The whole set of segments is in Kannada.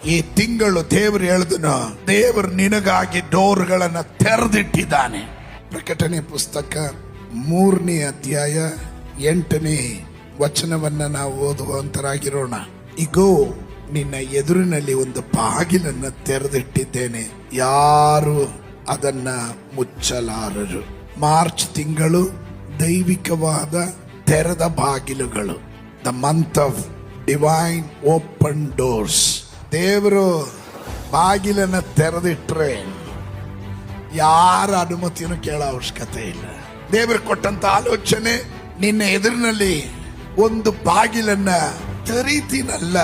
ಈ ತಿಂಗಳು ದೇವರು ಹೇಳಿದನು, ದೇವರು ನಿನಗಾಗಿ ಡೋರ್ಗಳನ್ನ ತೆರೆದಿಟ್ಟಿದ್ದಾನೆ. ಪ್ರಕಟಣೆ ಪುಸ್ತಕ 3ನೇ ಅಧ್ಯಾಯ 8ನೇ ವಚನವನ್ನ ನಾವು ಓದುವಂತರಾಗಿರೋಣ. ಇಗೋ, ನಿನ್ನ ಎದುರಿನಲ್ಲಿ ಒಂದು ಬಾಗಿಲನ್ನ ತೆರೆದಿಟ್ಟಿದ್ದೇನೆ, ಯಾರು ಅದನ್ನ ಮುಚ್ಚಲಾರರು. ಮಾರ್ಚ್ ತಿಂಗಳು ದೈವಿಕವಾದ ತೆರೆದ ಬಾಗಿಲುಗಳು, the month of divine open doors. ದೇವರು ಬಾಗಿಲನ್ನ ತೆರೆದಿಟ್ರೆ ಯಾರ ಅನುಮತಿಯನ್ನು ಕೇಳೋ ಅವಶ್ಯಕತೆ ಇಲ್ಲ. ದೇವರು ಕೊಟ್ಟಂತ ಆಲೋಚನೆ, ನಿನ್ನ ಎದುರಿನಲ್ಲಿ ಒಂದು ಬಾಗಿಲನ್ನ ತೆರೀತೀನಲ್ಲ,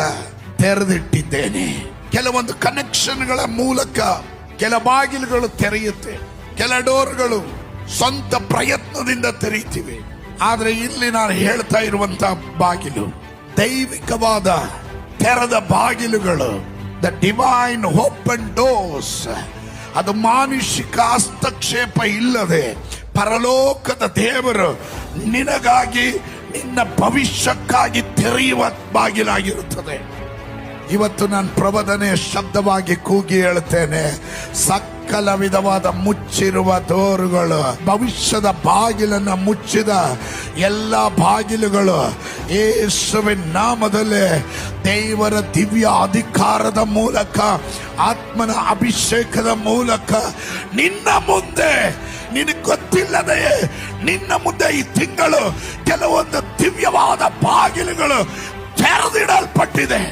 ತೆರೆದಿಟ್ಟಿದ್ದೇನೆ. ಕೆಲವೊಂದು ಕನೆಕ್ಷನ್ಗಳ ಮೂಲಕ ಕೆಲ ಬಾಗಿಲುಗಳು ತೆರೆಯುತ್ತೆ, ಕೆಲ ಡೋರ್ಗಳು ಸ್ವಂತ ಪ್ರಯತ್ನದಿಂದ ತೆರೀತಿವೆ. ಆದ್ರೆ ಇಲ್ಲಿ ನಾನು ಹೇಳ್ತಾ ಇರುವಂತ ಬಾಗಿಲು ದೈವಿಕವಾದ ತೆರೆದ ಬಾಗಿಲುಗಳು, ದ ಡಿವೈನ್ ಓಪನ್ ಡೋರ್ಸ್. ಅದು ಮಾನುಷಿಕ ಹಸ್ತಕ್ಷೇಪ ಇಲ್ಲದೆ ಪರಲೋಕದ ದೇವರು ನಿನಗಾಗಿ, ನಿನ್ನ ಭವಿಷ್ಯಕ್ಕಾಗಿ ತೆರೆಯುವ ಬಾಗಿಲಾಗಿರುತ್ತದೆ. ಇವತ್ತು ನಾನು ಪ್ರಬೋಧನೆಯ ಶಬ್ದವಾಗಿ ಕೂಗಿ ಹೇಳುತ್ತೇನೆ, ಸಕಲ ವಿಧವಾದ ಮುಚ್ಚಿರುವ ಡೋರುಗಳು, ಭವಿಷ್ಯದ ಬಾಗಿಲನ್ನು ಮುಚ್ಚಿದ ಎಲ್ಲ ಬಾಗಿಲುಗಳು ಯೇಸುವಿನ ನಾಮದಲ್ಲಿ ದೇವರ ದಿವ್ಯ ಅಧಿಕಾರದ ಮೂಲಕ, ಆತ್ಮನ ಅಭಿಷೇಕದ ಮೂಲಕ ನಿನ್ನ ಮುಂದೆ, ನಿನಗೆ ಗೊತ್ತಿಲ್ಲದೆ ನಿನ್ನ ಮುಂದೆ ಈ ತಿಂಗಳು ಕೆಲವೊಂದು ದಿವ್ಯವಾದ ಬಾಗಿಲುಗಳು ತೆರೆದಿಡಲ್ಪಟ್ಟಿದೆ.